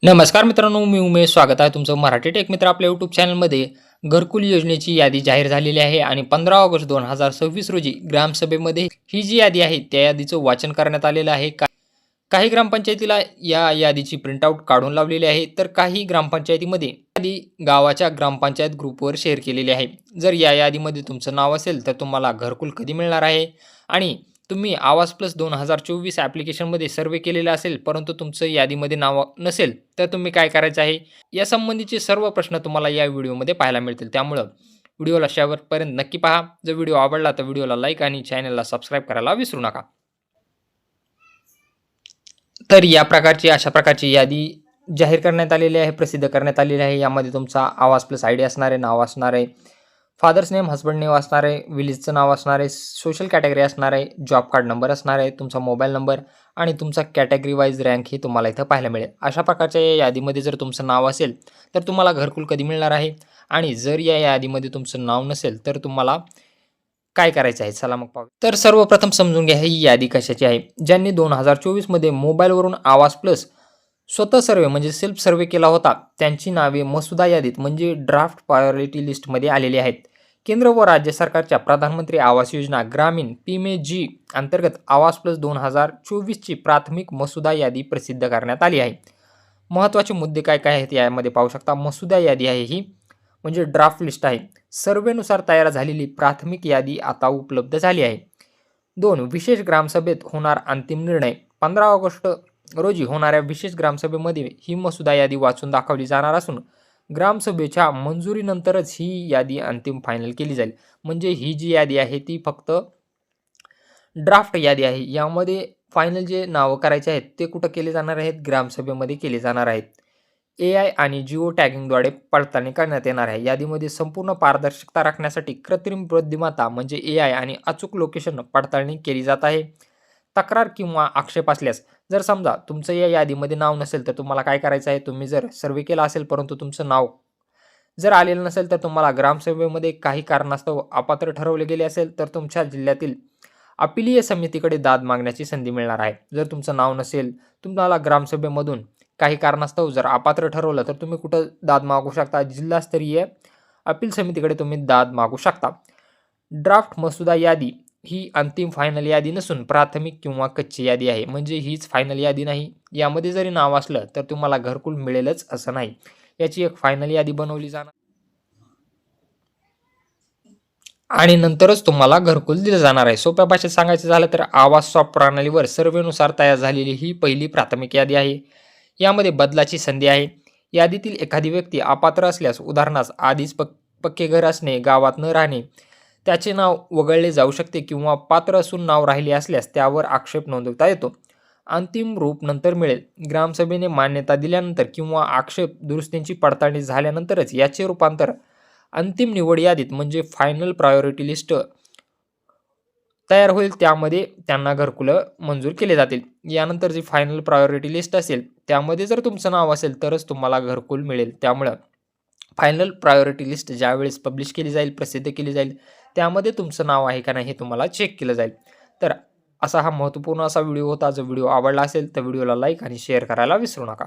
नमस्कार मित्रांनो, मी उमेश. स्वागत आहे तुमचं मराठी टेक मित्र आपल्या यूट्यूब चॅनलमध्ये. घरकुल योजनेची यादी जाहीर झालेली आहे आणि 15 ऑगस्ट 2026 रोजी ग्रामसभेमध्ये ही जी यादी आहे त्या यादीचं वाचन करण्यात आलेलं आहे. काही ग्रामपंचायतीला या यादीची प्रिंटआउट काढून लावलेली आहे, तर काही ग्रामपंचायतीमध्ये यादी गावाच्या ग्रामपंचायत ग्रुपवर शेअर केलेली आहे. जर या यादीमध्ये तुमचं नाव असेल तर तुम्हाला घरकुल कधी मिळणार आहे आणि तुम्ही आवास प्लस 2024 ॲप्लिकेशनमध्ये सर्वे केलेला असेल, परंतु तुमचं यादीमध्ये नाव नसेल, तर तुम्ही काय करायचं आहे? यासंबंधीचे सर्व प्रश्न तुम्हाला या व्हिडिओमध्ये पाहायला मिळतील. त्यामुळं व्हिडिओला शेवटपर्यंत नक्की पहा. जर व्हिडिओ आवडला तर व्हिडिओला लाईक आणि चॅनलला सबस्क्राईब करायला विसरू नका. तर अशा प्रकारची यादी जाहीर करण्यात आलेली आहे, प्रसिद्ध करण्यात आलेली आहे. यामध्ये तुमचा आवास प्लस आयडी असणार आहे, नाव असणार आहे, फादर्स नेम, हस्बंड नेम असणार आहे, विलेजचं नाव असणार आहे, सोशल कॅटेगरी असणार आहे, जॉब कार्ड नंबर असणार आहे, तुमचा मोबाईल नंबर आणि तुमचा कॅटेगरी वाईज रँक ही तुम्हाला इथं पाहायला मिळेल. अशा प्रकारच्या या यादीमध्ये जर तुमचं नाव असेल तर तुम्हाला घरकुल कधी मिळणार आहे आणि जर या यादीमध्ये तुमचं नाव नसेल तर तुम्हाला काय करायचं आहे? चला मग पाहू. तर सर्वप्रथम समजून घ्या ही यादी कशाची आहे. ज्यांनी 2024 मध्ये मोबाईलवरून आवाज प्लस स्वतः सर्वे म्हणजे सेल्फ सर्वे केला होता, त्यांची नावे मसुदा यादीत म्हणजे ड्राफ्ट प्रायोरिटी लिस्टमध्ये आलेली आहेत. केंद्र व राज्य सरकारच्या प्रधानमंत्री आवास योजना ग्रामीण PMAY अंतर्गत आवास प्लस 2024 ची प्राथमिक मसुदा यादी प्रसिद्ध करण्यात आली आहे. महत्त्वाचे मुद्दे काय काय आहेत यामध्ये पाहू शकता. मसुदा यादी आहे ही म्हणजे ड्राफ्ट लिस्ट आहे. सर्वेनुसार तयार झालेली प्राथमिक यादी आता उपलब्ध झाली आहे. 2. विशेष ग्रामसभेत होणार अंतिम निर्णय. 15 ऑगस्ट रोजी होणाऱ्या विशेष ग्रामसभेमध्ये ही मसुदा यादी वाचून दाखवली जाणार असून ग्रामसभेच्या मंजुरीनंतरच ही यादी अंतिम फायनल केली जाईल. म्हणजे ही जी यादी आहे ती फक्त ड्राफ्ट यादी आहे. यामध्ये फायनल जे नावं करायचे आहेत ते कुठं केले जाणार आहेत? ग्रामसभेमध्ये केले जाणार आहेत. AI आणि जिओ टॅगिंगद्वारे पडताळणी करण्यात येणार आहे. यादीमध्ये संपूर्ण पारदर्शकता राखण्यासाठी कृत्रिम बुद्धिमत्ता म्हणजे AI आणि अचूक लोकेशन पडताळणी केली जात आहे. तक्रार किंवा आक्षेप असल्यास जर समजा तुमचं या यादीमध्ये नाव नसेल तर तुम्हाला काय करायचं आहे? तुम्ही जर सर्वे केला असेल परंतु तुमचं नाव जर आलेलं नसेल तर तुम्हाला ग्रामसभेमध्ये काही कारणास्तव अपात्र ठरवले गेले असेल तर तुमच्या जिल्ह्यातील अपीलीय समितीकडे दाद मागण्याची संधी मिळणार आहे. जर तुमचं नाव नसेल, तुम्हाला ग्रामसभेमधून काही कारणास्तव जर अपात्र ठरवलं तर तुम्ही कुठं दाद मागू शकता? जिल्हास्तरीय अपील समितीकडे तुम्ही दाद मागू शकता. ड्राफ्ट मसुदा यादी ही अंतिम फायनल यादी नसून प्राथमिक किंवा कच्ची यादी आहे. म्हणजे हीच फायनल यादी नाही. यामध्ये जरी नाव असलं तर तुम्हाला घरकुल मिळेलच असं नाही. याची एक फायनल यादी बनवली जाणार आणि नंतरच तुम्हाला घरकुल दिलं जाणार आहे. सोप्या भाषेत सांगायचं झालं तर आवास सॉफ्ट प्रणालीवर सर्वेनुसार तयार झालेली ही पहिली प्राथमिक यादी आहे. यामध्ये बदलाची संधी आहे. यादीतील एखादी व्यक्ती अपात्र असल्यास, उदाहरणार्थ आधीच पक्के घर असणे, गावात न राहणे, त्याचे नाव वगळले जाऊ शकते किंवा पात्र असून नाव राहिले असल्यास त्यावर आक्षेप नोंदवता येतो. अंतिम रूप नंतर मिळेल. ग्रामसभेने मान्यता दिल्यानंतर किंवा आक्षेप दुरुस्तींची पडताळणी झाल्यानंतरच याचे रूपांतर अंतिम निवड यादीत म्हणजे फायनल प्रायोरिटी लिस्ट तयार होईल. त्यामध्ये त्यांना घरकुलं मंजूर केले जातील. यानंतर जी फायनल प्रायोरिटी लिस्ट असेल त्यामध्ये जर तुमचं नाव असेल तरच तुम्हाला घरकुल मिळेल. त्यामुळं फायनल प्रायोरिटी लिस्ट ज्यावेळेस पब्लिश केली जाईल, प्रसिद्ध केली जाईल, त्यामध्ये तुमचं नाव आहे का नाही हे तुम्हाला चेक केलं जाईल. तर असा हा महत्त्वपूर्ण असा व्हिडिओ होता. जर व्हिडिओ आवडला असेल तर व्हिडिओला लाईक आणि शेअर करायला विसरू नका.